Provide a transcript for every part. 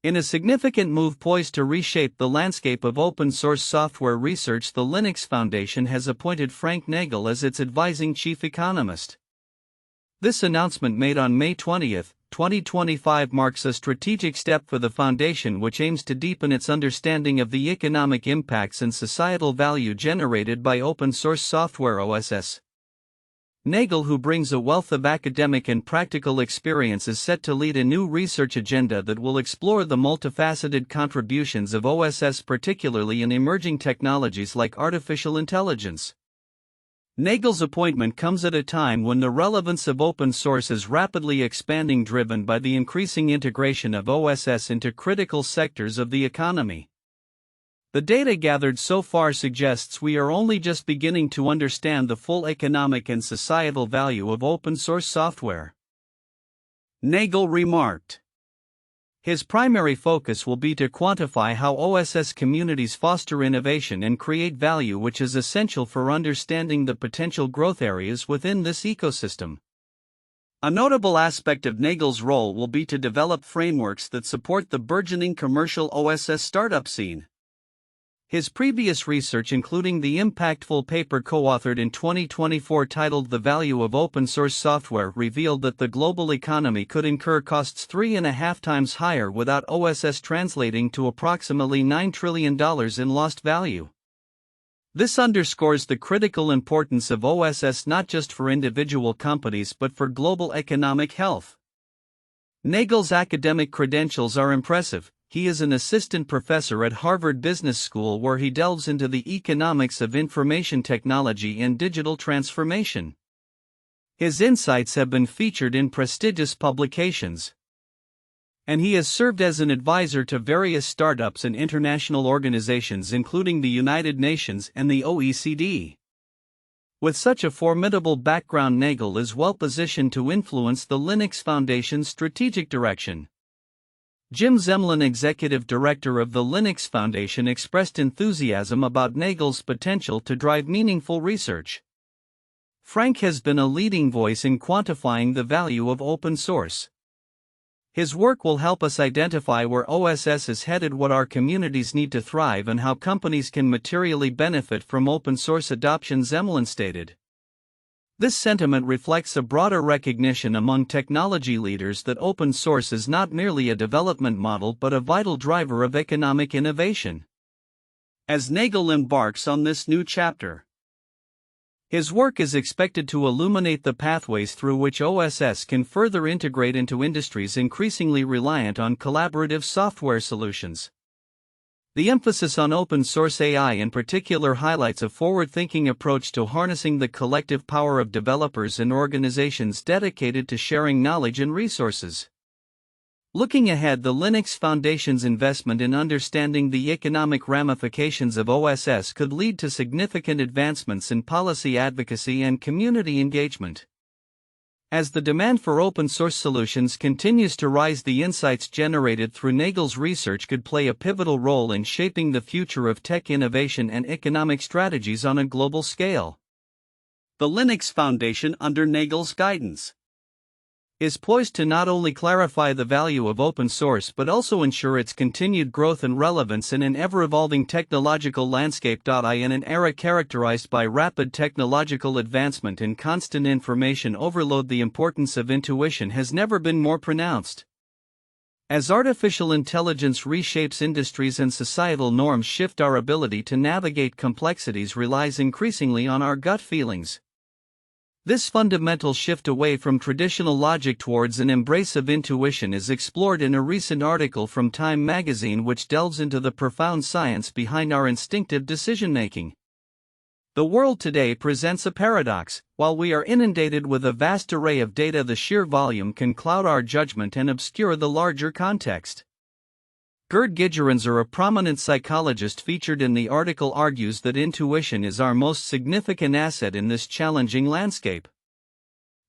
In a significant move poised to reshape the landscape of open-source software research, the Linux Foundation has appointed Frank Nagle as its Advising Chief Economist. This announcement, made on May 20, 2025, marks a strategic step for the foundation, which aims to deepen its understanding of the economic impacts and societal value generated by open-source software OSS. Nagle, who brings a wealth of academic and practical experience, is set to lead a new research agenda that will explore the multifaceted contributions of OSS, particularly in emerging technologies like artificial intelligence. Nagle's appointment comes at a time when the relevance of open source is rapidly expanding, driven by the increasing integration of OSS into critical sectors of the economy. The data gathered so far suggests we are only just beginning to understand the full economic and societal value of open-source software. Nagle remarked. His primary focus will be to quantify how OSS communities foster innovation and create value, which is essential for understanding the potential growth areas within this ecosystem. A notable aspect of Nagle's role will be to develop frameworks that support the burgeoning commercial OSS startup scene. His previous research, including the impactful paper co-authored in 2024 titled "The Value of Open-Source Software," revealed that the global economy could incur costs 3.5 times higher without OSS, translating to approximately $9 trillion in lost value. This underscores the critical importance of OSS not just for individual companies but for global economic health. Nagle's academic credentials are impressive. He is an assistant professor at Harvard Business School, where he delves into the economics of information technology and digital transformation. His insights have been featured in prestigious publications, and he has served as an advisor to various startups and international organizations, including the United Nations and the OECD. With such a formidable background, Nagle is well positioned to influence the Linux Foundation's strategic direction. Jim Zemlin, executive director of the Linux Foundation, expressed enthusiasm about Nagle's potential to drive meaningful research. Frank has been a leading voice in quantifying the value of open source. His work will help us identify where OSS is headed, what our communities need to thrive, and how companies can materially benefit from open source adoption, Zemlin stated. This sentiment reflects a broader recognition among technology leaders that open source is not merely a development model but a vital driver of economic innovation. As Nagle embarks on this new chapter, his work is expected to illuminate the pathways through which OSS can further integrate into industries increasingly reliant on collaborative software solutions. The emphasis on open-source AI in particular highlights a forward-thinking approach to harnessing the collective power of developers and organizations dedicated to sharing knowledge and resources. Looking ahead, the Linux Foundation's investment in understanding the economic ramifications of OSS could lead to significant advancements in policy advocacy and community engagement. As the demand for open-source solutions continues to rise, the insights generated through Nagle's research could play a pivotal role in shaping the future of tech innovation and economic strategies on a global scale. The Linux Foundation, under Nagle's guidance, is poised to not only clarify the value of open source but also ensure its continued growth and relevance in an ever-evolving technological landscape. In an era characterized by rapid technological advancement and constant information overload, the importance of intuition has never been more pronounced. As artificial intelligence reshapes industries and societal norms shift, our ability to navigate complexities relies increasingly on our gut feelings. This fundamental shift away from traditional logic towards an embrace of intuition is explored in a recent article from Time magazine, which delves into the profound science behind our instinctive decision-making. The world today presents a paradox. While we are inundated with a vast array of data, the sheer volume can cloud our judgment and obscure the larger context. Gerd Gigerenzer, a prominent psychologist featured in the article, argues that intuition is our most significant asset in this challenging landscape.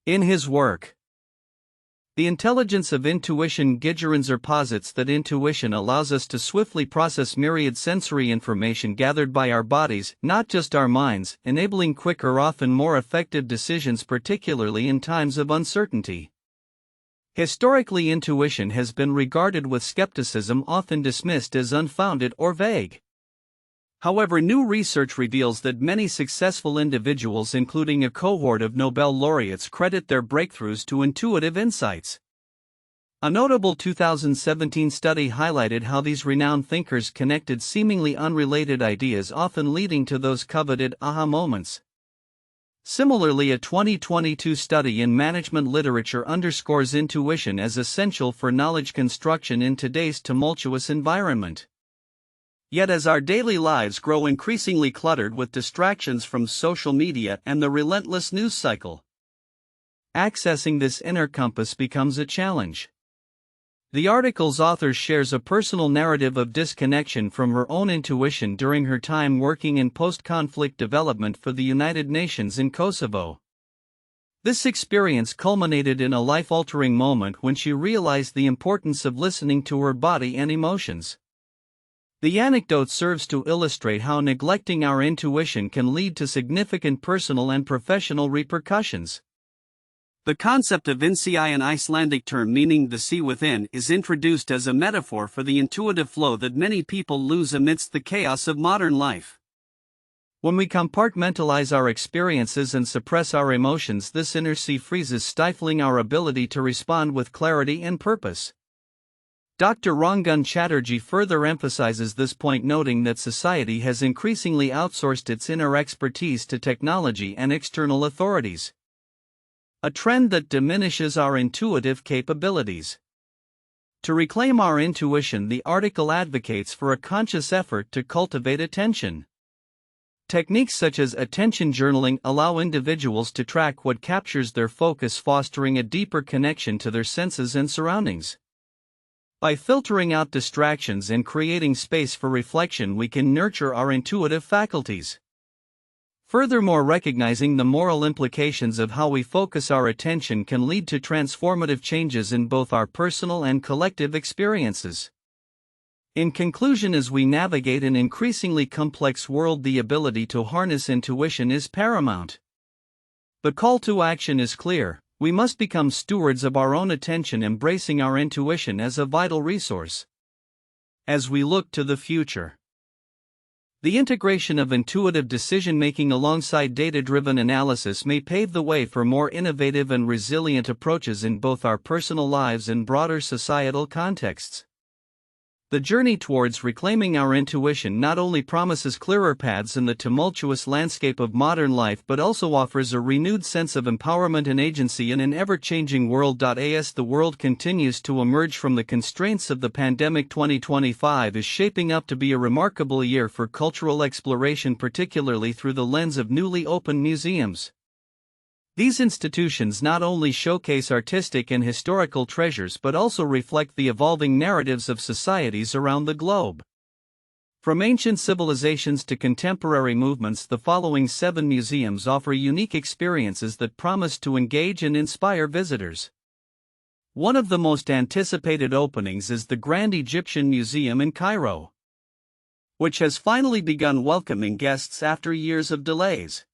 In his work, The Intelligence of Intuition, Gigerenzer posits that intuition allows us to swiftly process myriad sensory information gathered by our bodies, not just our minds, enabling quicker, often more effective decisions, particularly in times of uncertainty. Historically, intuition has been regarded with skepticism, often dismissed as unfounded or vague. However, new research reveals that many successful individuals, including a cohort of Nobel laureates, credit their breakthroughs to intuitive insights. A notable 2017 study highlighted how these renowned thinkers connected seemingly unrelated ideas, often leading to those coveted aha moments. Similarly, a 2022 study in management literature underscores intuition as essential for knowledge construction in today's tumultuous environment. Yet as our daily lives grow increasingly cluttered with distractions from social media and the relentless news cycle, accessing this inner compass becomes a challenge. The article's author shares a personal narrative of disconnection from her own intuition during her time working in post-conflict development for the United Nations in Kosovo. This experience culminated in a life-altering moment when she realized the importance of listening to her body and emotions. The anecdote serves to illustrate how neglecting our intuition can lead to significant personal and professional repercussions. The concept of insight, an Icelandic term meaning the sea within, is introduced as a metaphor for the intuitive flow that many people lose amidst the chaos of modern life. When we compartmentalize our experiences and suppress our emotions, this inner sea freezes, stifling our ability to respond with clarity and purpose. Dr. Rangan Chatterjee further emphasizes this point, noting that society has increasingly outsourced its inner expertise to technology and external authorities, a trend that diminishes our intuitive capabilities. To reclaim our intuition, the article advocates for a conscious effort to cultivate attention. Techniques such as attention journaling allow individuals to track what captures their focus, fostering a deeper connection to their senses and surroundings. By filtering out distractions and creating space for reflection, we can nurture our intuitive faculties. Furthermore, recognizing the moral implications of how we focus our attention can lead to transformative changes in both our personal and collective experiences. In conclusion, as we navigate an increasingly complex world, the ability to harness intuition is paramount. The call to action is clear: we must become stewards of our own attention, embracing our intuition as a vital resource. As we look to the future, the integration of intuitive decision-making alongside data-driven analysis may pave the way for more innovative and resilient approaches in both our personal lives and broader societal contexts. The journey towards reclaiming our intuition not only promises clearer paths in the tumultuous landscape of modern life but also offers a renewed sense of empowerment and agency in an ever-changing world. As the world continues to emerge from the constraints of the pandemic, 2025 is shaping up to be a remarkable year for cultural exploration, particularly through the lens of newly opened museums. These institutions not only showcase artistic and historical treasures but also reflect the evolving narratives of societies around the globe. From ancient civilizations to contemporary movements, the following 7 museums offer unique experiences that promise to engage and inspire visitors. One of the most anticipated openings is the Grand Egyptian Museum in Cairo, which has finally begun welcoming guests after years of delays.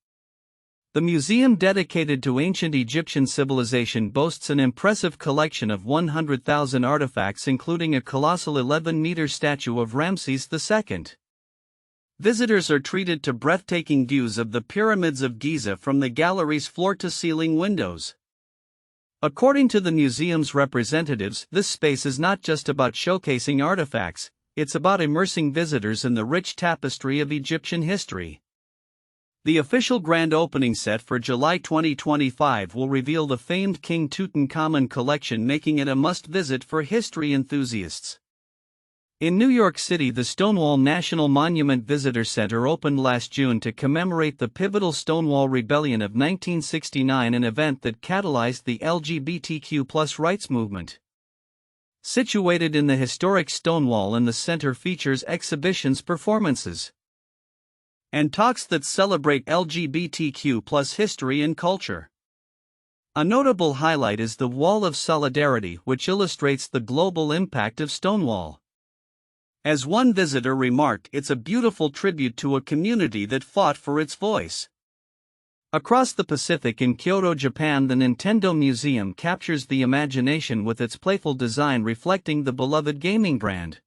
The museum, dedicated to ancient Egyptian civilization, boasts an impressive collection of 100,000 artifacts, including a colossal 11-meter statue of Ramses II. Visitors are treated to breathtaking views of the pyramids of Giza from the gallery's floor-to-ceiling windows. According to the museum's representatives, this space is not just about showcasing artifacts, it's about immersing visitors in the rich tapestry of Egyptian history. The official grand opening set for July 2025 will reveal the famed King Tutankhamun collection, making it a must-visit for history enthusiasts. In New York City, the Stonewall National Monument Visitor Center opened last June to commemorate the pivotal Stonewall Rebellion of 1969, an event that catalyzed the LGBTQ+ rights movement. Situated in the historic Stonewall, and the center features exhibitions, performances, and talks that celebrate LGBTQ+ history and culture. A notable highlight is the Wall of Solidarity, which illustrates the global impact of Stonewall. As one visitor remarked, it's a beautiful tribute to a community that fought for its voice. Across the Pacific in Kyoto, Japan, the Nintendo Museum captures the imagination with its playful design reflecting the beloved gaming brand.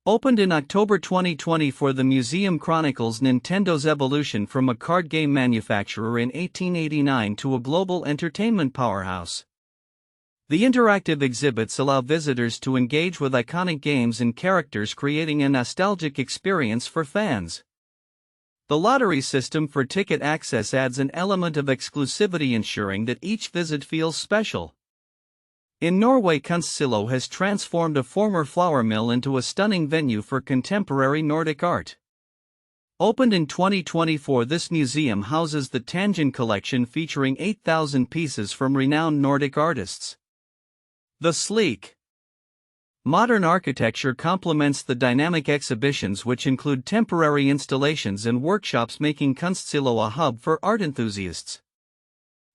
Opened in October 2024, the museum chronicles Nintendo's evolution from a card game manufacturer in 1889 to a global entertainment powerhouse. The interactive exhibits allow visitors to engage with iconic games and characters, creating a nostalgic experience for fans. The lottery system for ticket access adds an element of exclusivity, ensuring that each visit feels special. In Norway, Kunstsilo has transformed a former flour mill into a stunning venue for contemporary Nordic art. Opened in 2024, this museum houses the Tangent collection featuring 8,000 pieces from renowned Nordic artists. The sleek, modern architecture complements the dynamic exhibitions, which include temporary installations and workshops, making Kunstsilo a hub for art enthusiasts.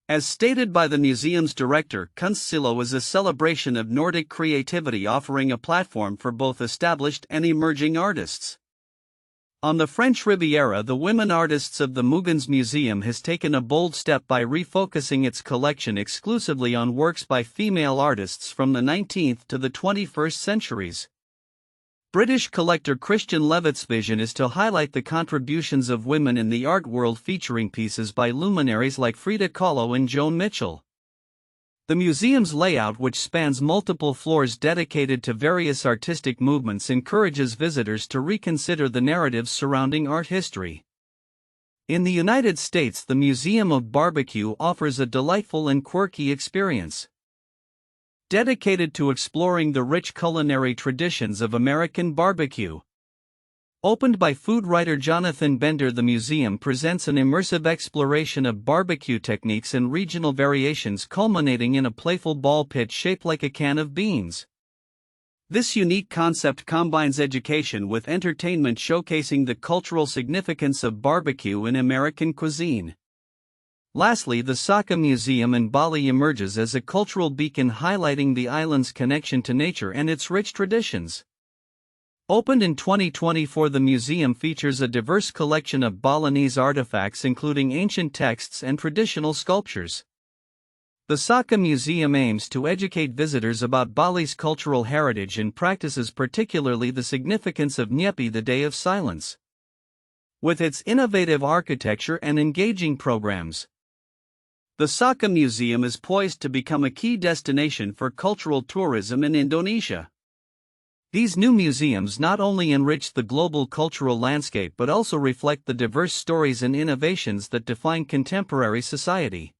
As stated by the museum's director, Kunstsilo is a celebration of Nordic creativity, offering a platform for both established and emerging artists. On the French Riviera, the women artists of the Mugens Museum has taken a bold step by refocusing its collection exclusively on works by female artists from the 19th to the 21st centuries. British collector Christian Levitt's vision is to highlight the contributions of women in the art world, featuring pieces by luminaries like Frida Kahlo and Joan Mitchell. The museum's layout, which spans multiple floors dedicated to various artistic movements, encourages visitors to reconsider the narratives surrounding art history. In the United States, the Museum of Barbecue offers a delightful and quirky experience. Dedicated to exploring the rich culinary traditions of American barbecue. Opened by food writer Jonathan Bender, the museum presents an immersive exploration of barbecue techniques and regional variations, culminating in a playful ball pit shaped like a can of beans. This unique concept combines education with entertainment, showcasing the cultural significance of barbecue in American cuisine. Lastly, the Saka Museum in Bali emerges as a cultural beacon, highlighting the island's connection to nature and its rich traditions. Opened in 2024, the museum features a diverse collection of Balinese artifacts, including ancient texts and traditional sculptures. The Saka Museum aims to educate visitors about Bali's cultural heritage and practices, particularly the significance of Nyepi, the Day of Silence. With its innovative architecture and engaging programs, the Saka Museum is poised to become a key destination for cultural tourism in Indonesia. These new museums not only enrich the global cultural landscape but also reflect the diverse stories and innovations that define contemporary society.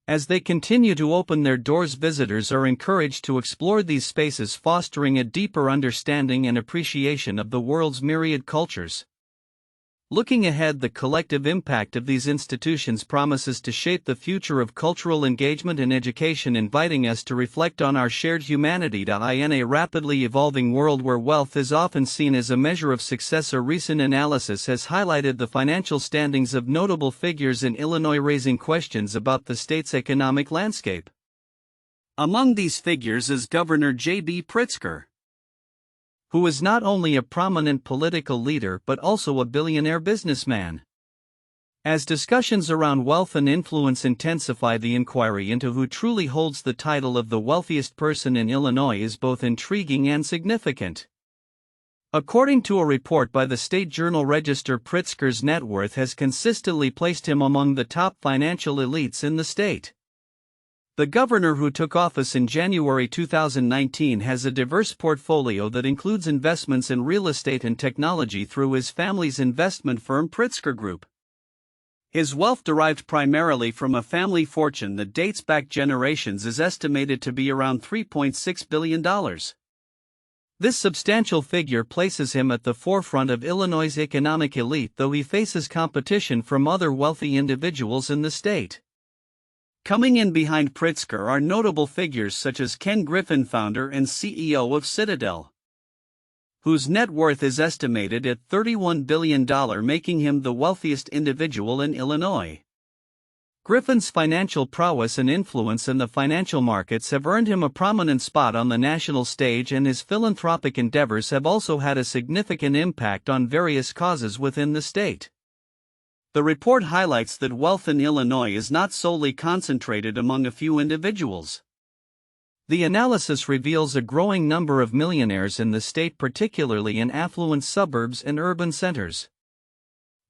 As they continue to open their doors, visitors are encouraged to explore these spaces, fostering a deeper understanding and appreciation of the world's myriad cultures. Looking ahead, the collective impact of these institutions promises to shape the future of cultural engagement and education, inviting us to reflect on our shared humanity. In a rapidly evolving world where wealth is often seen as a measure of success, a recent analysis has highlighted the financial standings of notable figures in Illinois, raising questions about the state's economic landscape. Among these figures is Governor J.B. Pritzker, who is not only a prominent political leader but also a billionaire businessman. As discussions around wealth and influence intensify, the inquiry into who truly holds the title of the wealthiest person in Illinois is both intriguing and significant. According to a report by the State Journal Register, Pritzker's net worth has consistently placed him among the top financial elites in the state. The governor, who took office in January 2019, has a diverse portfolio that includes investments in real estate and technology through his family's investment firm Pritzker Group. His wealth, derived primarily from a family fortune that dates back generations, is estimated to be around $3.6 billion. This substantial figure places him at the forefront of Illinois' economic elite, though he faces competition from other wealthy individuals in the state. Coming in behind Pritzker are notable figures such as Ken Griffin, founder and CEO of Citadel, whose net worth is estimated at $31 billion, making him the wealthiest individual in Illinois. Griffin's financial prowess and influence in the financial markets have earned him a prominent spot on the national stage, and his philanthropic endeavors have also had a significant impact on various causes within the state. The report highlights that wealth in Illinois is not solely concentrated among a few individuals. The analysis reveals a growing number of millionaires in the state, particularly in affluent suburbs and urban centers.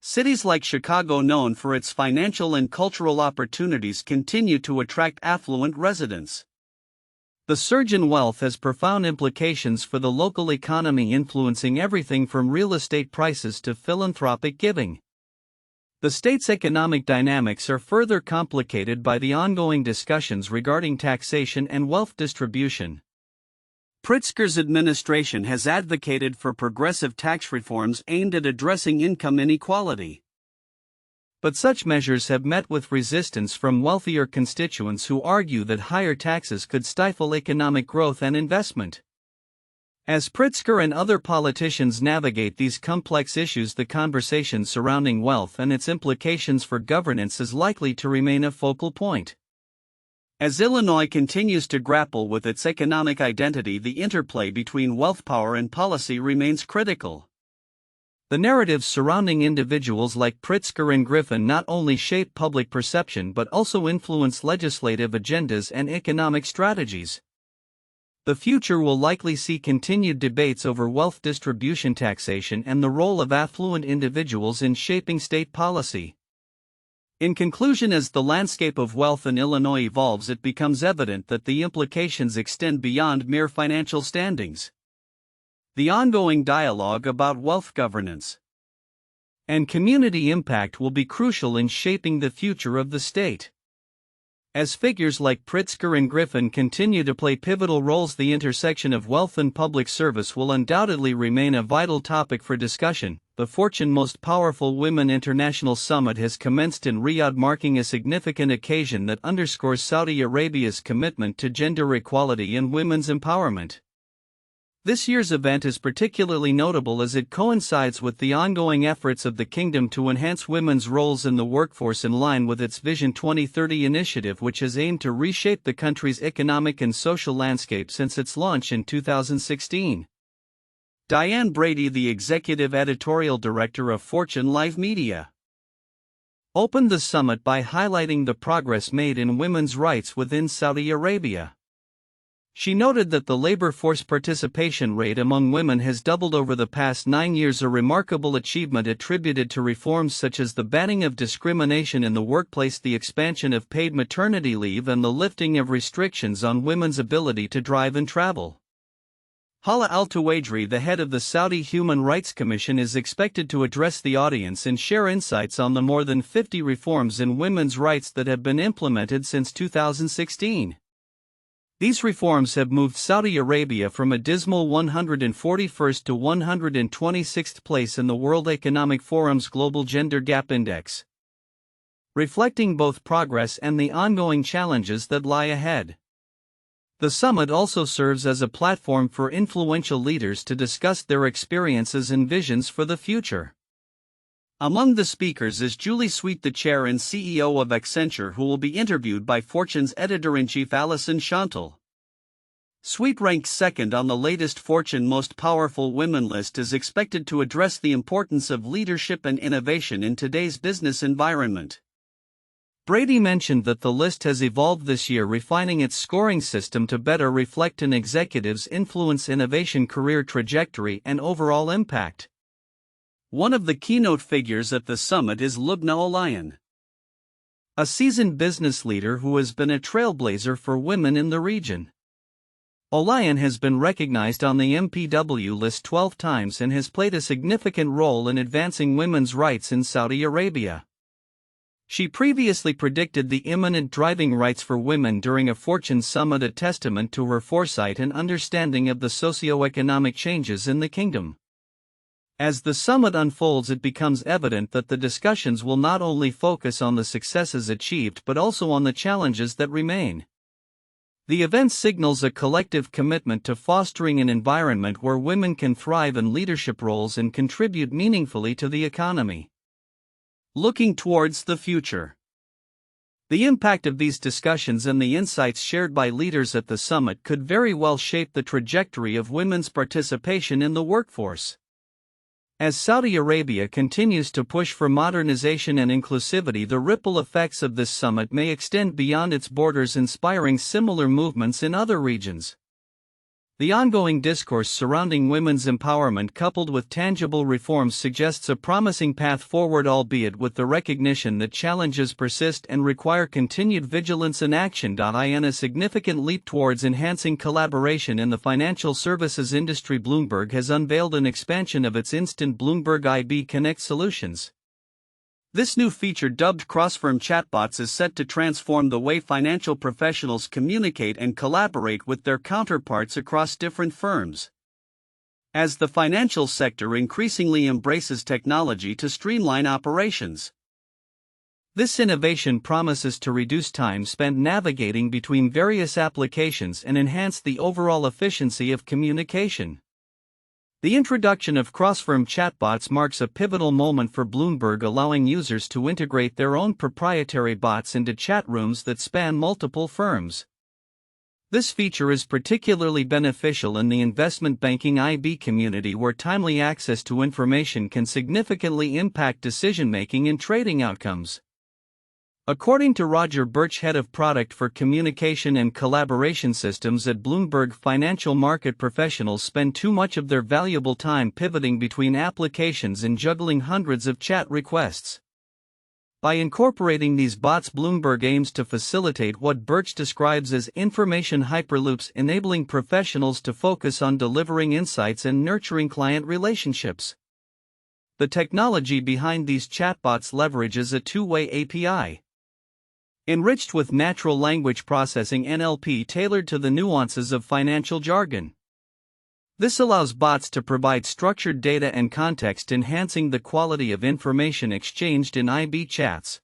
Cities like Chicago, known for its financial and cultural opportunities, continue to attract affluent residents. The surge in wealth has profound implications for the local economy, influencing everything from real estate prices to philanthropic giving. The state's economic dynamics are further complicated by the ongoing discussions regarding taxation and wealth distribution. Pritzker's administration has advocated for progressive tax reforms aimed at addressing income inequality. But such measures have met with resistance from wealthier constituents who argue that higher taxes could stifle economic growth and investment. As Pritzker and other politicians navigate these complex issues, the conversation surrounding wealth and its implications for governance is likely to remain a focal point. As Illinois continues to grapple with its economic identity, the interplay between wealth, power, and policy remains critical. The narratives surrounding individuals like Pritzker and Griffin not only shape public perception but also influence legislative agendas and economic strategies. The future will likely see continued debates over wealth distribution, taxation, and the role of affluent individuals in shaping state policy. In conclusion, as the landscape of wealth in Illinois evolves, it becomes evident that the implications extend beyond mere financial standings. The ongoing dialogue about wealth governance and community impact will be crucial in shaping the future of the state. As figures like Pritzker and Griffin continue to play pivotal roles, the intersection of wealth and public service will undoubtedly remain a vital topic for discussion. The Fortune Most Powerful Women International Summit has commenced in Riyadh, marking a significant occasion that underscores Saudi Arabia's commitment to gender equality and women's empowerment. This year's event is particularly notable as it coincides with the ongoing efforts of the kingdom to enhance women's roles in the workforce, in line with its Vision 2030 initiative, which has aimed to reshape the country's economic and social landscape since its launch in 2016. Diane Brady, the executive editorial director of Fortune Live Media, opened the summit by highlighting the progress made in women's rights within Saudi Arabia. She noted that the labor force participation rate among women has doubled over the past 9 years, a remarkable achievement attributed to reforms such as the banning of discrimination in the workplace, the expansion of paid maternity leave, and the lifting of restrictions on women's ability to drive and travel. Hala Al-Tuwaidri, the head of the Saudi Human Rights Commission, is expected to address the audience and share insights on the more than 50 reforms in women's rights that have been implemented since 2016. These reforms have moved Saudi Arabia from a dismal 141st to 126th place in the World Economic Forum's Global Gender Gap Index, reflecting both progress and the ongoing challenges that lie ahead. The summit also serves as a platform for influential leaders to discuss their experiences and visions for the future. Among the speakers is Julie Sweet, the chair and CEO of Accenture, who will be interviewed by Fortune's editor-in-chief Alison Chantal. Sweet, ranked second on the latest Fortune Most Powerful Women list, is expected to address the importance of leadership and innovation in today's business environment. Brady mentioned that the list has evolved this year, refining its scoring system to better reflect an executive's influence, innovation, career trajectory, and overall impact. One of the keynote figures at the summit is Lubna Olayan, a seasoned business leader who has been a trailblazer for women in the region. Olayan has been recognized on the MPW list 12 times and has played a significant role in advancing women's rights in Saudi Arabia. She previously predicted the imminent driving rights for women during a Fortune summit, a testament to her foresight and understanding of the socio-economic changes in the kingdom. As the summit unfolds, it becomes evident that the discussions will not only focus on the successes achieved but also on the challenges that remain. The event signals a collective commitment to fostering an environment where women can thrive in leadership roles and contribute meaningfully to the economy. Looking towards the future, the impact of these discussions and the insights shared by leaders at the summit could very well shape the trajectory of women's participation in the workforce. As Saudi Arabia continues to push for modernization and inclusivity, the ripple effects of this summit may extend beyond its borders, inspiring similar movements in other regions. The ongoing discourse surrounding women's empowerment coupled with tangible reforms suggests a promising path forward, albeit with the recognition that challenges persist and require continued vigilance and action. In a significant leap towards enhancing collaboration in the financial services industry, Bloomberg has unveiled an expansion of its instant Bloomberg IB Connect solutions. This new feature, dubbed Cross-Firm Chatbots, is set to transform the way financial professionals communicate and collaborate with their counterparts across different firms. As the financial sector increasingly embraces technology to streamline operations, this innovation promises to reduce time spent navigating between various applications and enhance the overall efficiency of communication. The introduction of cross-firm chatbots marks a pivotal moment for Bloomberg, allowing users to integrate their own proprietary bots into chat rooms that span multiple firms. This feature is particularly beneficial in the investment banking IB community, where timely access to information can significantly impact decision-making and trading outcomes. According to Roger Birch, head of product for communication and collaboration systems at Bloomberg, financial market professionals spend too much of their valuable time pivoting between applications and juggling hundreds of chat requests. By incorporating these bots, Bloomberg aims to facilitate what Birch describes as information hyperloops, enabling professionals to focus on delivering insights and nurturing client relationships. The technology behind these chatbots leverages a two-way API, enriched with natural language processing (NLP) tailored to the nuances of financial jargon. This allows bots to provide structured data and context, enhancing the quality of information exchanged in IB chats.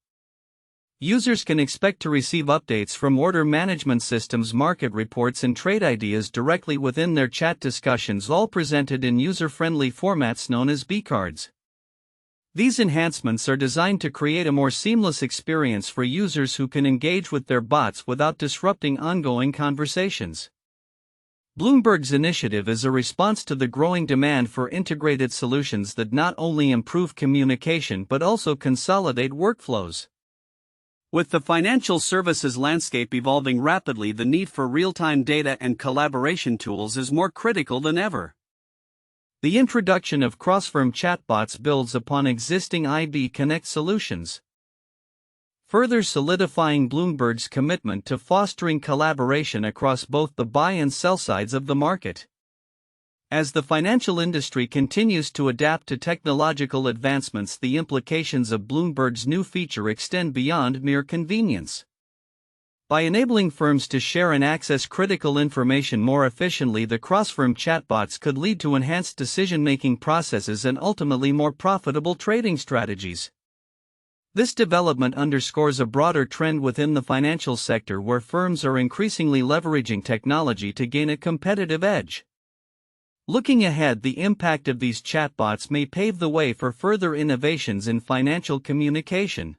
Users can expect to receive updates from order management systems, market reports, and trade ideas directly within their chat discussions, all presented in user-friendly formats known as B-cards. These enhancements are designed to create a more seamless experience for users who can engage with their bots without disrupting ongoing conversations. Bloomberg's initiative is a response to the growing demand for integrated solutions that not only improve communication but also consolidate workflows. With the financial services landscape evolving rapidly, the need for real-time data and collaboration tools is more critical than ever. The introduction of cross-firm chatbots builds upon existing IB Connect solutions, further solidifying Bloomberg's commitment to fostering collaboration across both the buy and sell sides of the market. As the financial industry continues to adapt to technological advancements, the implications of Bloomberg's new feature extend beyond mere convenience. By enabling firms to share and access critical information more efficiently, the cross-firm chatbots could lead to enhanced decision-making processes and ultimately more profitable trading strategies. This development underscores a broader trend within the financial sector, where firms are increasingly leveraging technology to gain a competitive edge. Looking ahead, the impact of these chatbots may pave the way for further innovations in financial communication.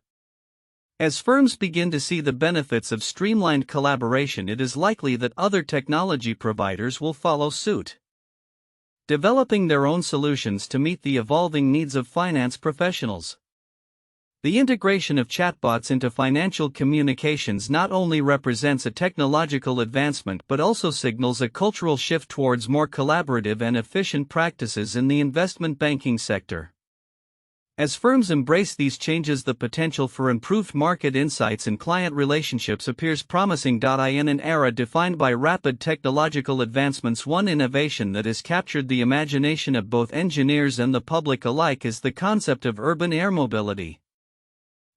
As firms begin to see the benefits of streamlined collaboration, it is likely that other technology providers will follow suit, developing their own solutions to meet the evolving needs of finance professionals. The integration of chatbots into financial communications not only represents a technological advancement but also signals a cultural shift towards more collaborative and efficient practices in the investment banking sector. As firms embrace these changes, the potential for improved market insights and client relationships appears promising. In an era defined by rapid technological advancements, one innovation that has captured the imagination of both engineers and the public alike is the concept of urban air mobility.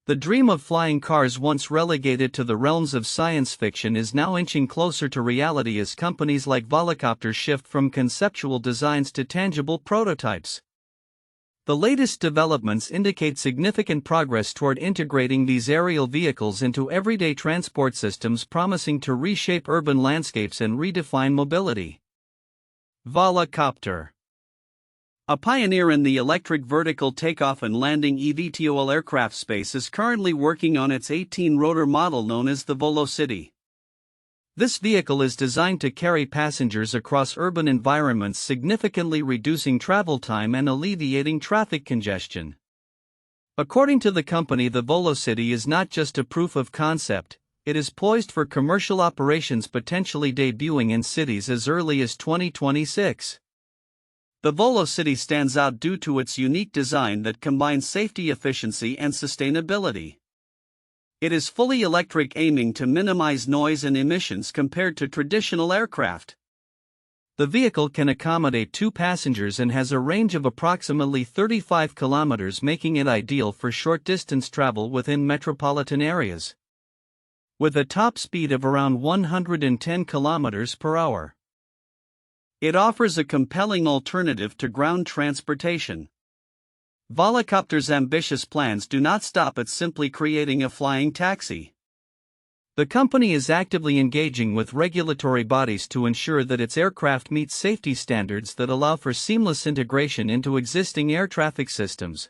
The dream of flying cars, once relegated to the realms of science fiction, is now inching closer to reality as companies like Volocopter shift from conceptual designs to tangible prototypes. The latest developments indicate significant progress toward integrating these aerial vehicles into everyday transport systems, promising to reshape urban landscapes and redefine mobility. Volocopter, a pioneer in the electric vertical takeoff and landing (eVTOL) aircraft space, is currently working on its 18-rotor model known as the VoloCity. This vehicle is designed to carry passengers across urban environments, significantly reducing travel time and alleviating traffic congestion. According to the company, the Volocity is not just a proof of concept, it is poised for commercial operations, potentially debuting in cities as early as 2026. The Volocity stands out due to its unique design that combines safety, efficiency, and sustainability. It is fully electric, aiming to minimize noise and emissions compared to traditional aircraft. The vehicle can accommodate 2 passengers and has a range of approximately 35 kilometers, making it ideal for short-distance travel within metropolitan areas. With a top speed of around 110 kilometers per hour. It offers a compelling alternative to ground transportation. Volocopter's ambitious plans do not stop at simply creating a flying taxi. The company is actively engaging with regulatory bodies to ensure that its aircraft meet safety standards that allow for seamless integration into existing air traffic systems.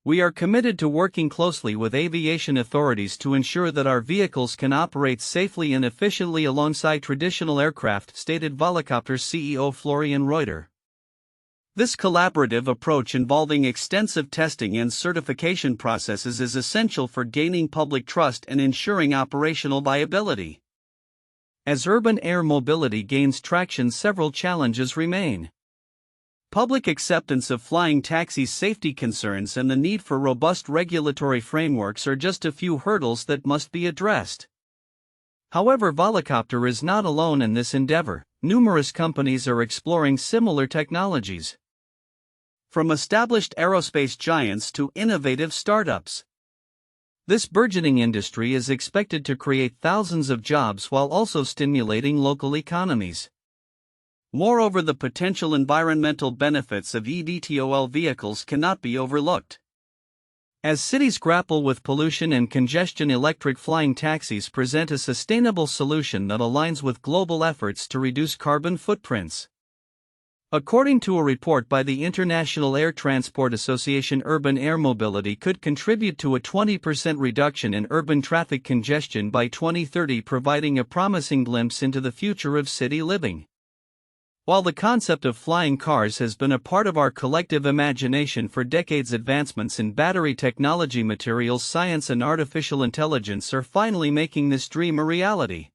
We are committed to working closely with aviation authorities to ensure that our vehicles can operate safely and efficiently alongside traditional aircraft, stated Volocopter CEO Florian Reuter. This collaborative approach, involving extensive testing and certification processes, is essential for gaining public trust and ensuring operational viability. As urban air mobility gains traction, several challenges remain. Public acceptance of flying taxis, safety concerns, and the need for robust regulatory frameworks are just a few hurdles that must be addressed. However, Volocopter is not alone in this endeavor. Numerous companies are exploring similar technologies. From established aerospace giants to innovative startups. This burgeoning industry is expected to create thousands of jobs while also stimulating local economies. Moreover, the potential environmental benefits of eVTOL vehicles cannot be overlooked. As cities grapple with pollution and congestion, electric flying taxis present a sustainable solution that aligns with global efforts to reduce carbon footprints. According to a report by the International Air Transport Association, urban air mobility could contribute to a 20% reduction in urban traffic congestion by 2030, providing a promising glimpse into the future of city living. While the concept of flying cars has been a part of our collective imagination for decades, advancements in battery technology, materials science, and artificial intelligence are finally making this dream a reality.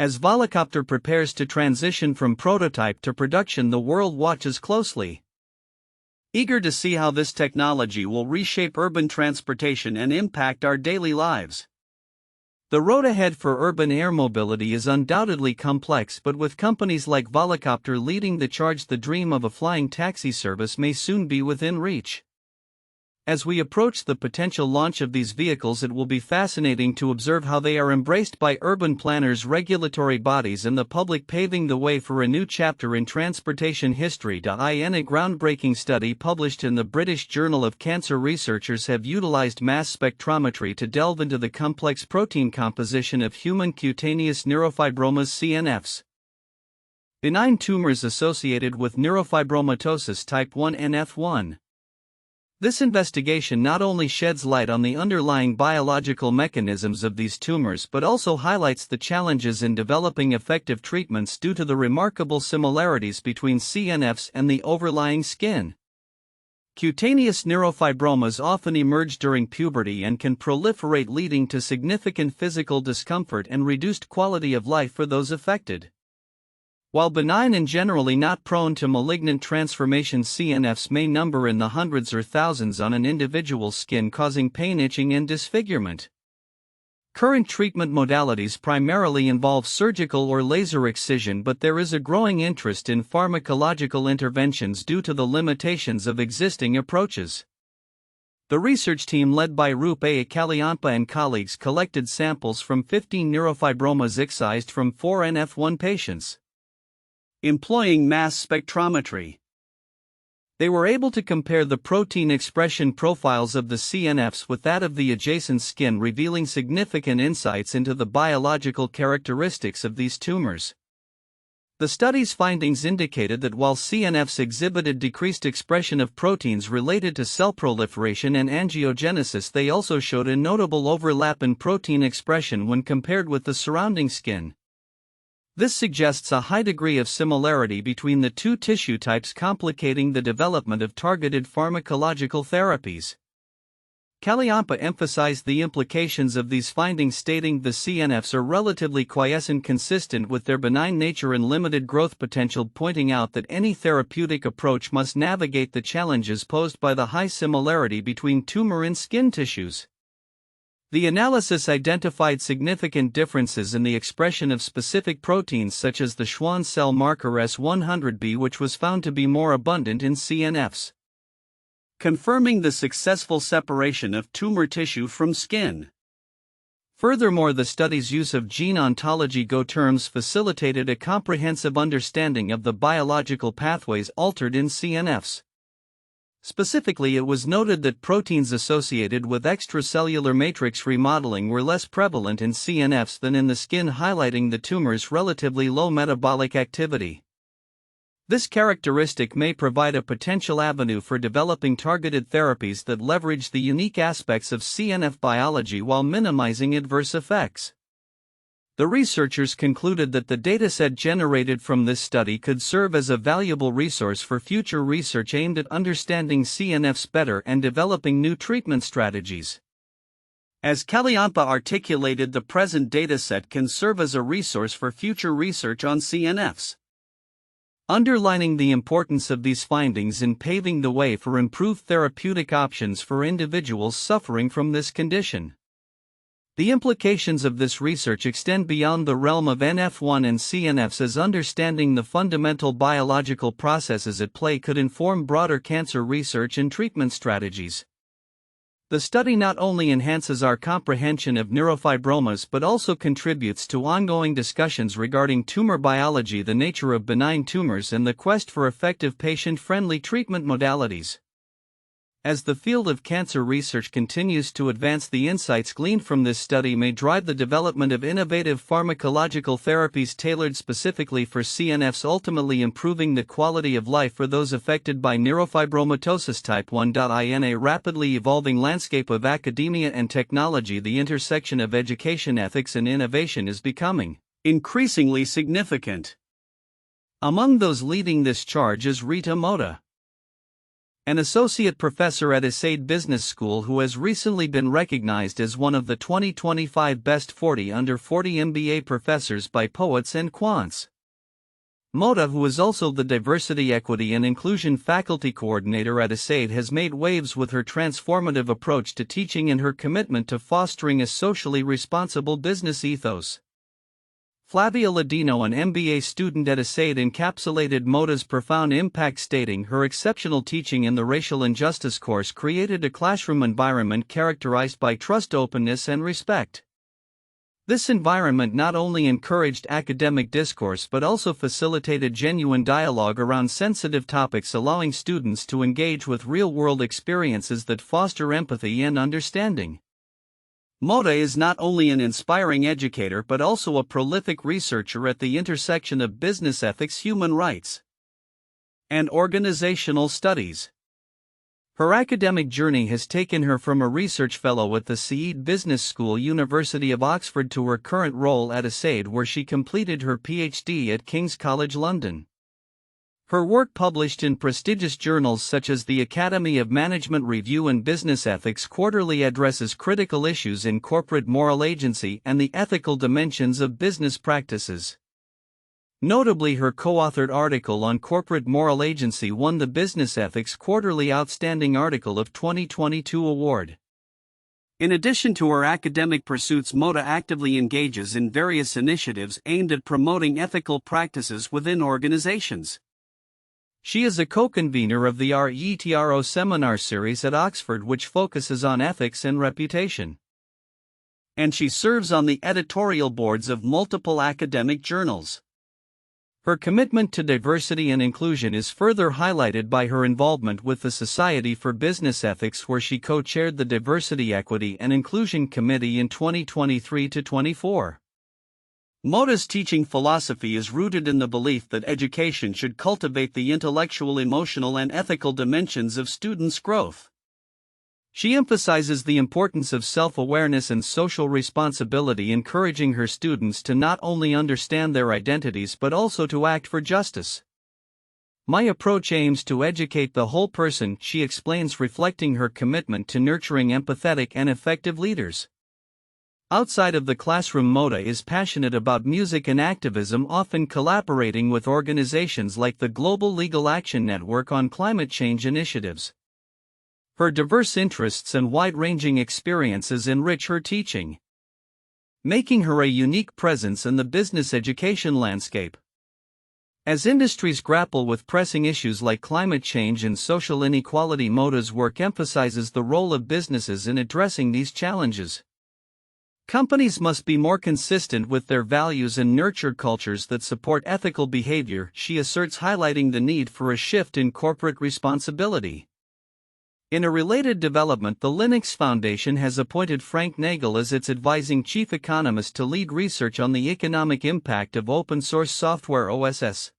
As Volocopter prepares to transition from prototype to production, the world watches closely, eager to see how this technology will reshape urban transportation and impact our daily lives. The road ahead for urban air mobility is undoubtedly complex, but with companies like Volocopter leading the charge, the dream of a flying taxi service may soon be within reach. As we approach the potential launch of these vehicles, it will be fascinating to observe how they are embraced by urban planners, regulatory bodies, and the public, paving the way for a new chapter in transportation history. In a groundbreaking study published in the British Journal of Cancer, researchers have utilized mass spectrometry to delve into the complex protein composition of human cutaneous neurofibromas (CNFs), benign tumors associated with neurofibromatosis type 1 (NF1). This investigation not only sheds light on the underlying biological mechanisms of these tumors but also highlights the challenges in developing effective treatments due to the remarkable similarities between CNFs and the overlying skin. Cutaneous neurofibromas often emerge during puberty and can proliferate, leading to significant physical discomfort and reduced quality of life for those affected. While benign and generally not prone to malignant transformation, CNFs may number in the hundreds or thousands on an individual's skin, causing pain, itching, and disfigurement. Current treatment modalities primarily involve surgical or laser excision, but there is a growing interest in pharmacological interventions due to the limitations of existing approaches. The research team led by Rupa Kalyanpa and colleagues collected samples from 15 neurofibromas excised from 4 NF1 patients. Employing mass spectrometry, they were able to compare the protein expression profiles of the CNFs with that of the adjacent skin, revealing significant insights into the biological characteristics of these tumors. The study's findings indicated that while CNFs exhibited decreased expression of proteins related to cell proliferation and angiogenesis, they also showed a notable overlap in protein expression when compared with the surrounding skin. This suggests a high degree of similarity between the two tissue types, complicating the development of targeted pharmacological therapies. Kaliampa emphasized the implications of these findings, stating the CNFs are relatively quiescent, consistent with their benign nature and limited growth potential, pointing out that any therapeutic approach must navigate the challenges posed by the high similarity between tumor and skin tissues. The analysis identified significant differences in the expression of specific proteins such as the Schwann cell marker S100B, which was found to be more abundant in CNFs, confirming the successful separation of tumor tissue from skin. Furthermore, the study's use of gene ontology Go terms facilitated a comprehensive understanding of the biological pathways altered in CNFs. Specifically, it was noted that proteins associated with extracellular matrix remodeling were less prevalent in CNFs than in the skin, highlighting the tumor's relatively low metabolic activity. This characteristic may provide a potential avenue for developing targeted therapies that leverage the unique aspects of CNF biology while minimizing adverse effects. The researchers concluded that the dataset generated from this study could serve as a valuable resource for future research aimed at understanding CNFs better and developing new treatment strategies. As Kaliampa articulated, the present dataset can serve as a resource for future research on CNFs, underlining the importance of these findings in paving the way for improved therapeutic options for individuals suffering from this condition. The implications of this research extend beyond the realm of NF1 and CNFs, as understanding the fundamental biological processes at play could inform broader cancer research and treatment strategies. The study not only enhances our comprehension of neurofibromas but also contributes to ongoing discussions regarding tumor biology, the nature of benign tumors, and the quest for effective patient-friendly treatment modalities. As the field of cancer research continues to advance, the insights gleaned from this study may drive the development of innovative pharmacological therapies tailored specifically for CNFs, ultimately improving the quality of life for those affected by neurofibromatosis type 1. In a rapidly evolving landscape of academia and technology, the intersection of education, ethics, and innovation is becoming increasingly significant. Among those leading this charge is Rita Mota, an associate professor at ESAID Business School who has recently been recognized as one of the 2025 Best 40 Under 40 MBA professors by Poets and Quants. Mota, who is also the Diversity, Equity and Inclusion Faculty Coordinator at ESAID, has made waves with her transformative approach to teaching and her commitment to fostering a socially responsible business ethos. Flavia Ladino, an MBA student at ESAID, encapsulated Mota's profound impact, stating her exceptional teaching in the Racial Injustice course created a classroom environment characterized by trust, openness, and respect. This environment not only encouraged academic discourse but also facilitated genuine dialogue around sensitive topics, allowing students to engage with real-world experiences that foster empathy and understanding. Mota is not only an inspiring educator but also a prolific researcher at the intersection of business ethics, human rights, and organizational studies. Her academic journey has taken her from a research fellow at the ESAID Business School, University of Oxford, to her current role at ESAID, where she completed her PhD at King's College London. Her work, published in prestigious journals such as the Academy of Management Review and Business Ethics Quarterly, addresses critical issues in corporate moral agency and the ethical dimensions of business practices. Notably, her co-authored article on corporate moral agency won the Business Ethics Quarterly Outstanding Article of 2022 award. In addition to her academic pursuits, Mota actively engages in various initiatives aimed at promoting ethical practices within organizations. She is a co-convener of the RETRO seminar series at Oxford, which focuses on ethics and reputation. And she serves on the editorial boards of multiple academic journals. Her commitment to diversity and inclusion is further highlighted by her involvement with the Society for Business Ethics, where she co-chaired the Diversity, Equity and Inclusion Committee in 2023 to 24. Moda's teaching philosophy is rooted in the belief that education should cultivate the intellectual, emotional, and ethical dimensions of students' growth. She emphasizes the importance of self-awareness and social responsibility, encouraging her students to not only understand their identities but also to act for justice. My approach aims to educate the whole person, she explains, reflecting her commitment to nurturing empathetic and effective leaders. Outside of the classroom, Moda is passionate about music and activism, often collaborating with organizations like the Global Legal Action Network on climate change initiatives. Her diverse interests and wide-ranging experiences enrich her teaching, making her a unique presence in the business education landscape. As industries grapple with pressing issues like climate change and social inequality, Moda's work emphasizes the role of businesses in addressing these challenges. Companies must be more consistent with their values and nurture cultures that support ethical behavior, she asserts, highlighting the need for a shift in corporate responsibility. In a related development, the Linux Foundation has appointed Frank Nagle as its Advising Chief Economist to lead research on the economic impact of open-source software (OSS).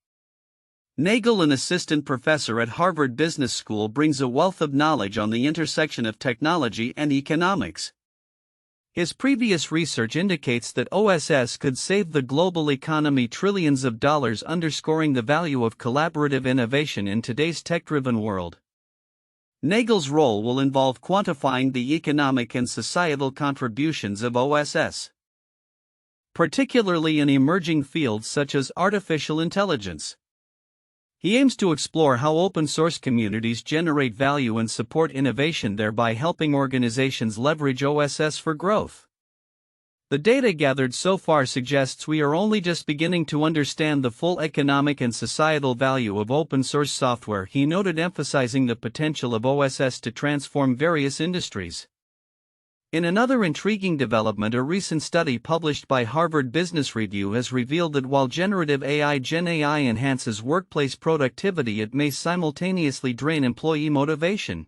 Nagle, an assistant professor at Harvard Business School, brings a wealth of knowledge on the intersection of technology and economics. His previous research indicates that OSS could save the global economy trillions of dollars, underscoring the value of collaborative innovation in today's tech-driven world. Nagle's role will involve quantifying the economic and societal contributions of OSS, particularly in emerging fields such as artificial intelligence. He aims to explore how open-source communities generate value and support innovation, thereby helping organizations leverage OSS for growth. The data gathered so far suggests we are only just beginning to understand the full economic and societal value of open-source software, he noted, emphasizing the potential of OSS to transform various industries. In another intriguing development, a recent study published by Harvard Business Review has revealed that while generative AI Gen AI enhances workplace productivity, it may simultaneously drain employee motivation.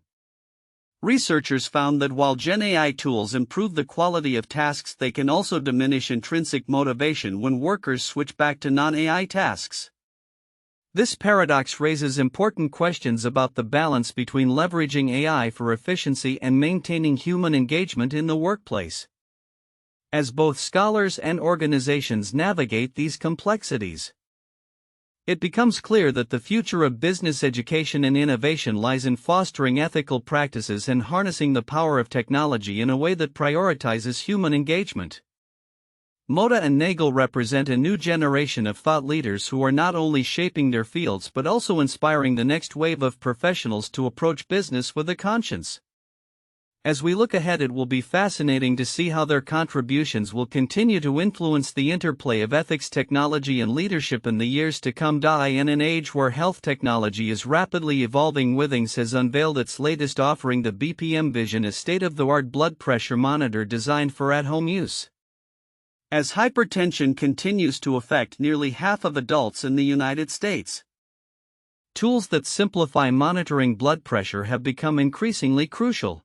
Researchers found that while Gen AI tools improve the quality of tasks, they can also diminish intrinsic motivation when workers switch back to non-AI tasks. This paradox raises important questions about the balance between leveraging AI for efficiency and maintaining human engagement in the workplace. As both scholars and organizations navigate these complexities, it becomes clear that the future of business education and innovation lies in fostering ethical practices and harnessing the power of technology in a way that prioritizes human engagement. Moda and Nagle represent a new generation of thought leaders who are not only shaping their fields but also inspiring the next wave of professionals to approach business with a conscience. As we look ahead, it will be fascinating to see how their contributions will continue to influence the interplay of ethics, technology, and leadership in the years to come. In an age where health technology is rapidly evolving, Withings has unveiled its latest offering, the BPM Vision, a state-of-the-art blood pressure monitor designed for at-home use. As hypertension continues to affect nearly half of adults in the United States, tools that simplify monitoring blood pressure have become increasingly crucial.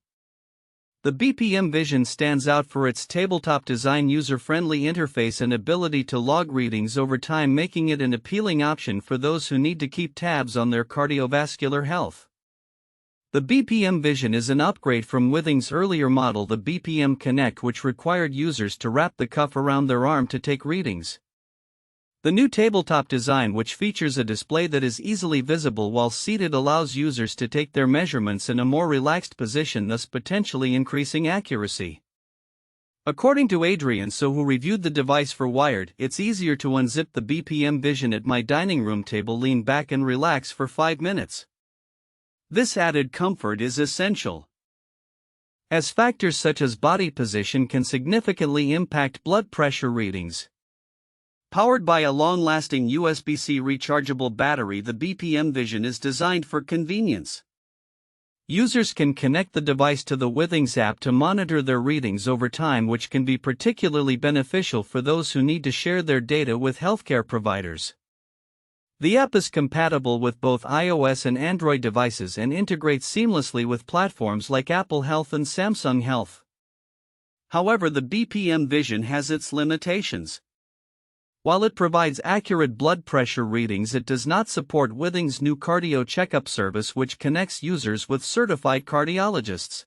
The BPM Vision stands out for its tabletop design, user-friendly interface, and ability to log readings over time, making it an appealing option for those who need to keep tabs on their cardiovascular health. The BPM Vision is an upgrade from Withings' earlier model, the BPM Connect, which required users to wrap the cuff around their arm to take readings. The new tabletop design, which features a display that is easily visible while seated, allows users to take their measurements in a more relaxed position, thus potentially increasing accuracy. According to Adrian So, who reviewed the device for Wired, it's easier to unzip the BPM Vision at my dining room table, lean back and relax for 5 minutes. This added comfort is essential, as factors such as body position can significantly impact blood pressure readings. Powered by a long-lasting USB-C rechargeable battery, the BPM Vision is designed for convenience. Users can connect the device to the Withings app to monitor their readings over time, which can be particularly beneficial for those who need to share their data with healthcare providers. The app is compatible with both iOS and Android devices and integrates seamlessly with platforms like Apple Health and Samsung Health. However, the BPM Vision has its limitations. While it provides accurate blood pressure readings, it does not support Withings' new cardio checkup service, which connects users with certified cardiologists.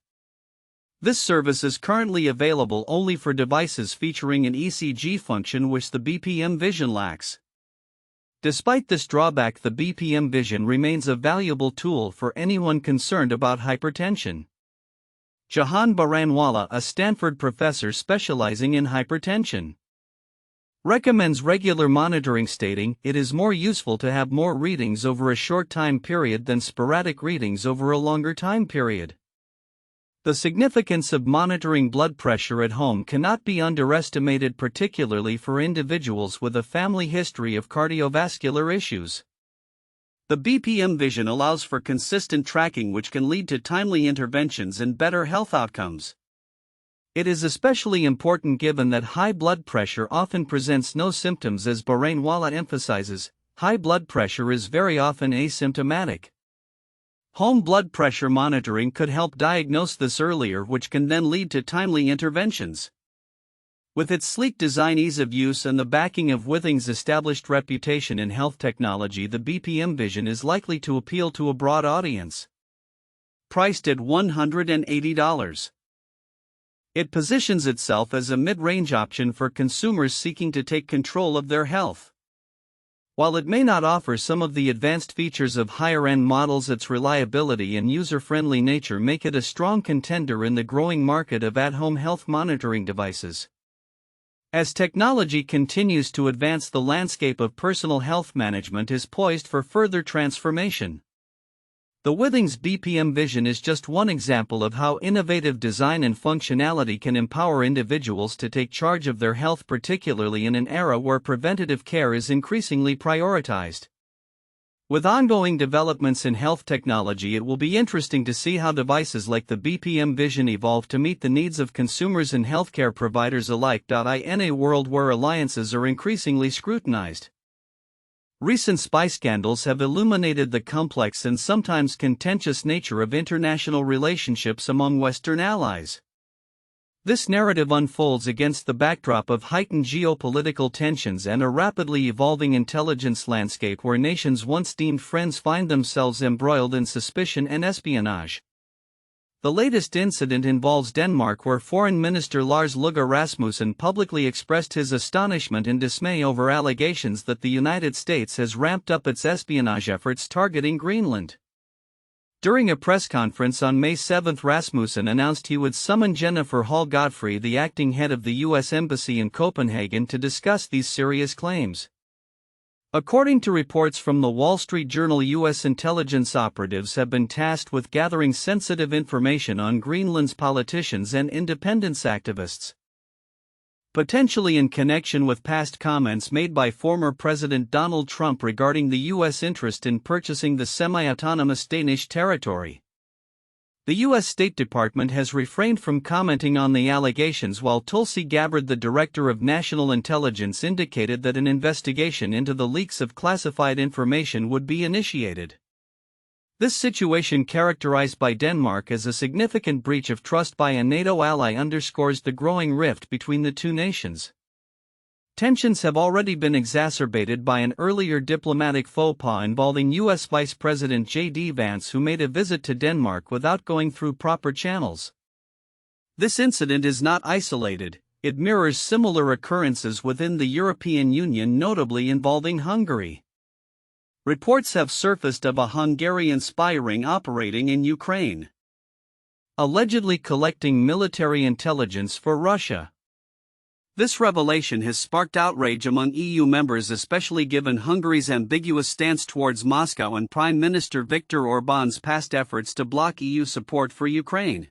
This service is currently available only for devices featuring an ECG function, which the BPM Vision lacks. Despite this drawback, the BPM Vision remains a valuable tool for anyone concerned about hypertension. Jahan Baranwala, a Stanford professor specializing in hypertension, recommends regular monitoring, stating, "It is more useful to have more readings over a short time period than sporadic readings over a longer time period." The significance of monitoring blood pressure at home cannot be underestimated, particularly for individuals with a family history of cardiovascular issues. The BPM Vision allows for consistent tracking, which can lead to timely interventions and better health outcomes. It is especially important given that high blood pressure often presents no symptoms. As Baranwala emphasizes, high blood pressure is very often asymptomatic. Home blood pressure monitoring could help diagnose this earlier, which can then lead to timely interventions. With its sleek design, ease of use, and the backing of Withings' established reputation in health technology, the BPM Vision is likely to appeal to a broad audience. Priced at $180. It positions itself as a mid-range option for consumers seeking to take control of their health. While it may not offer some of the advanced features of higher-end models, its reliability and user-friendly nature make it a strong contender in the growing market of at-home health monitoring devices. As technology continues to advance, the landscape of personal health management is poised for further transformation. The Withings BPM Vision is just one example of how innovative design and functionality can empower individuals to take charge of their health, particularly in an era where preventative care is increasingly prioritized. With ongoing developments in health technology, it will be interesting to see how devices like the BPM Vision evolve to meet the needs of consumers and healthcare providers alike. In a world where alliances are increasingly scrutinized, recent spy scandals have illuminated the complex and sometimes contentious nature of international relationships among Western allies. This narrative unfolds against the backdrop of heightened geopolitical tensions and a rapidly evolving intelligence landscape where nations once deemed friends find themselves embroiled in suspicion and espionage. The latest incident involves Denmark, where Foreign Minister Lars Løkke Rasmussen publicly expressed his astonishment and dismay over allegations that the United States has ramped up its espionage efforts targeting Greenland. During a press conference on May 7, Rasmussen announced he would summon Jennifer Hall Godfrey, the acting head of the U.S. Embassy in Copenhagen, to discuss these serious claims. According to reports from the Wall Street Journal, U.S. intelligence operatives have been tasked with gathering sensitive information on Greenland's politicians and independence activists, potentially in connection with past comments made by former President Donald Trump regarding the U.S. interest in purchasing the semi-autonomous Danish territory. The U.S. State Department has refrained from commenting on the allegations, while Tulsi Gabbard, the Director of National Intelligence, indicated that an investigation into the leaks of classified information would be initiated. This situation, characterized by Denmark as a significant breach of trust by a NATO ally, underscores the growing rift between the two nations. Tensions have already been exacerbated by an earlier diplomatic faux pas involving U.S. Vice President J.D. Vance, who made a visit to Denmark without going through proper channels. This incident is not isolated; it mirrors similar occurrences within the European Union, notably involving Hungary. Reports have surfaced of a Hungarian spy ring operating in Ukraine, allegedly collecting military intelligence for Russia. This revelation has sparked outrage among EU members, especially given Hungary's ambiguous stance towards Moscow and Prime Minister Viktor Orban's past efforts to block EU support for Ukraine.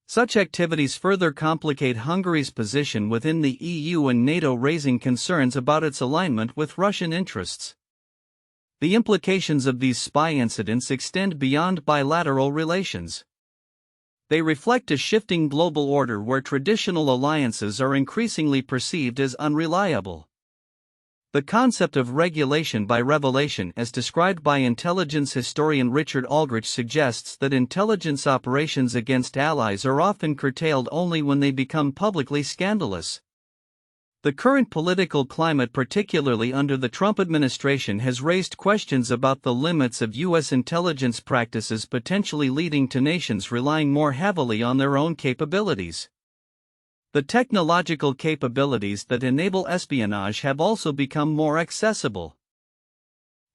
Such activities further complicate Hungary's position within the EU and NATO, raising concerns about its alignment with Russian interests. The implications of these spy incidents extend beyond bilateral relations. They reflect a shifting global order where traditional alliances are increasingly perceived as unreliable. The concept of regulation by revelation, as described by intelligence historian Richard Aldrich, suggests that intelligence operations against allies are often curtailed only when they become publicly scandalous. The current political climate, particularly under the Trump administration, has raised questions about the limits of U.S. intelligence practices, potentially leading to nations relying more heavily on their own capabilities. The technological capabilities that enable espionage have also become more accessible,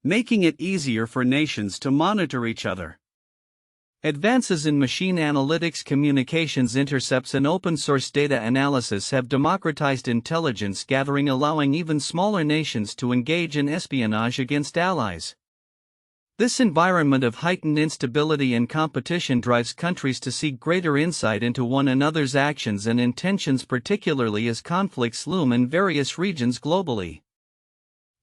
making it easier for nations to monitor each other. Advances in machine analytics, communications intercepts, and open-source data analysis have democratized intelligence gathering, allowing even smaller nations to engage in espionage against allies. This environment of heightened instability and competition drives countries to seek greater insight into one another's actions and intentions, particularly as conflicts loom in various regions globally.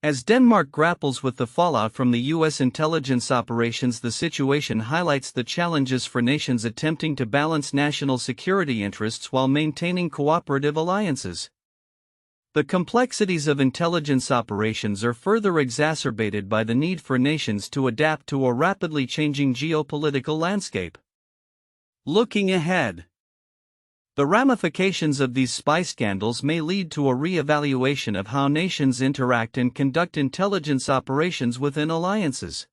As Denmark grapples with the fallout from the U.S. intelligence operations, the situation highlights the challenges for nations attempting to balance national security interests while maintaining cooperative alliances. The complexities of intelligence operations are further exacerbated by the need for nations to adapt to a rapidly changing geopolitical landscape. Looking ahead, the ramifications of these spy scandals may lead to a re-evaluation of how nations interact and conduct intelligence operations within alliances.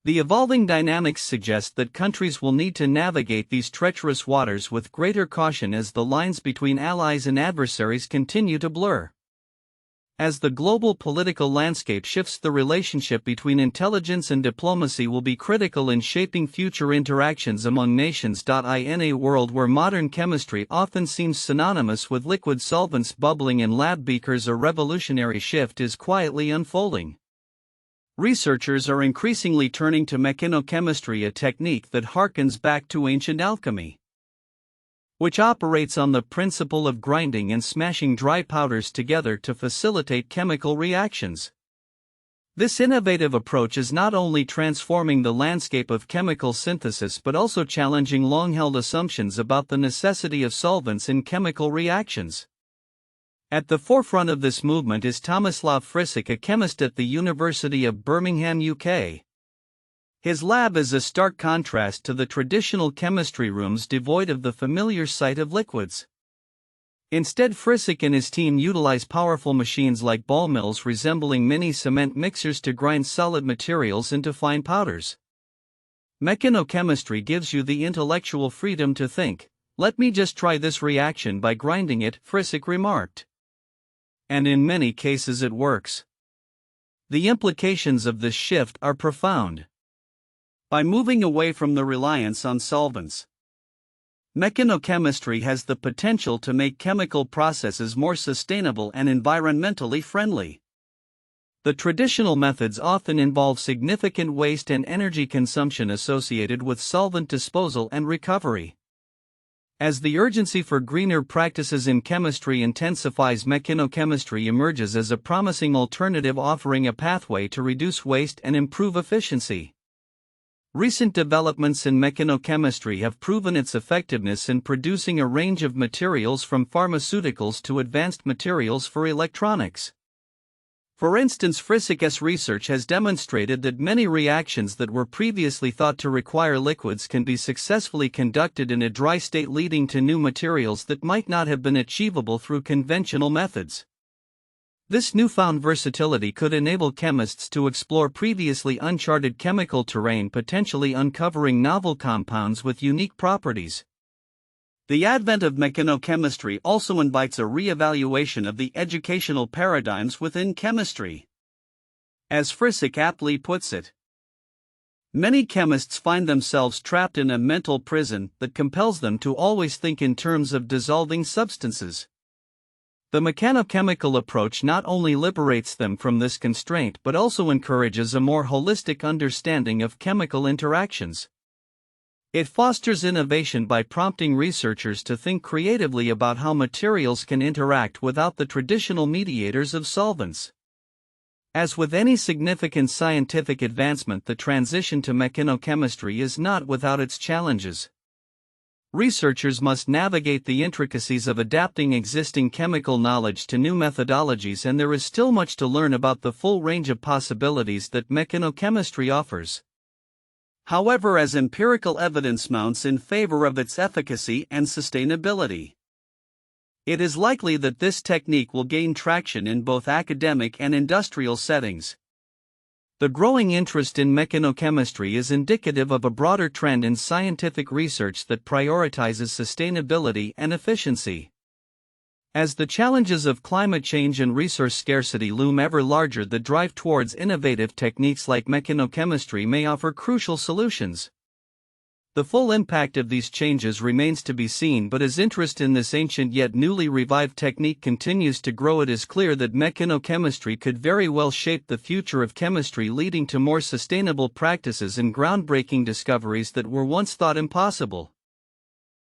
The evolving dynamics suggest that countries will need to navigate these treacherous waters with greater caution as the lines between allies and adversaries continue to blur. As the global political landscape shifts, the relationship between intelligence and diplomacy will be critical in shaping future interactions among nations. In a world where modern chemistry often seems synonymous with liquid solvents bubbling in lab beakers, a revolutionary shift is quietly unfolding. Researchers are increasingly turning to mechanochemistry, a technique that harkens back to ancient alchemy, which operates on the principle of grinding and smashing dry powders together to facilitate chemical reactions. This innovative approach is not only transforming the landscape of chemical synthesis but also challenging long-held assumptions about the necessity of solvents in chemical reactions. At the forefront of this movement is Tomislav Frišek, a chemist at the University of Birmingham, UK. His lab is a stark contrast to the traditional chemistry rooms devoid of the familiar sight of liquids. Instead, Frišek and his team utilize powerful machines like ball mills resembling mini cement mixers to grind solid materials into fine powders. Mechanochemistry gives you the intellectual freedom to think, "Let me just try this reaction by grinding it," Frišek remarked. And in many cases it works. The implications of this shift are profound. By moving away from the reliance on solvents, mechanochemistry has the potential to make chemical processes more sustainable and environmentally friendly. The traditional methods often involve significant waste and energy consumption associated with solvent disposal and recovery. As the urgency for greener practices in chemistry intensifies, mechanochemistry emerges as a promising alternative, offering a pathway to reduce waste and improve efficiency. Recent developments in mechanochemistry have proven its effectiveness in producing a range of materials from pharmaceuticals to advanced materials for electronics. For instance, Frišek's research has demonstrated that many reactions that were previously thought to require liquids can be successfully conducted in a dry state, leading to new materials that might not have been achievable through conventional methods. This newfound versatility could enable chemists to explore previously uncharted chemical terrain, potentially uncovering novel compounds with unique properties. The advent of mechanochemistry also invites a re-evaluation of the educational paradigms within chemistry. As Frišek aptly puts it, many chemists find themselves trapped in a mental prison that compels them to always think in terms of dissolving substances. The mechanochemical approach not only liberates them from this constraint but also encourages a more holistic understanding of chemical interactions. It fosters innovation by prompting researchers to think creatively about how materials can interact without the traditional mediators of solvents. As with any significant scientific advancement, the transition to mechanochemistry is not without its challenges. Researchers must navigate the intricacies of adapting existing chemical knowledge to new methodologies, and there is still much to learn about the full range of possibilities that mechanochemistry offers. However, as empirical evidence mounts in favor of its efficacy and sustainability, It is likely that this technique will gain traction in both academic and industrial settings. The growing interest in mechanochemistry is indicative of a broader trend in scientific research that prioritizes sustainability and efficiency. As the challenges of climate change and resource scarcity loom ever larger, the drive towards innovative techniques like mechanochemistry may offer crucial solutions. The full impact of these changes remains to be seen, but as interest in this ancient yet newly revived technique continues to grow, it is clear that mechanochemistry could very well shape the future of chemistry, leading to more sustainable practices and groundbreaking discoveries that were once thought impossible.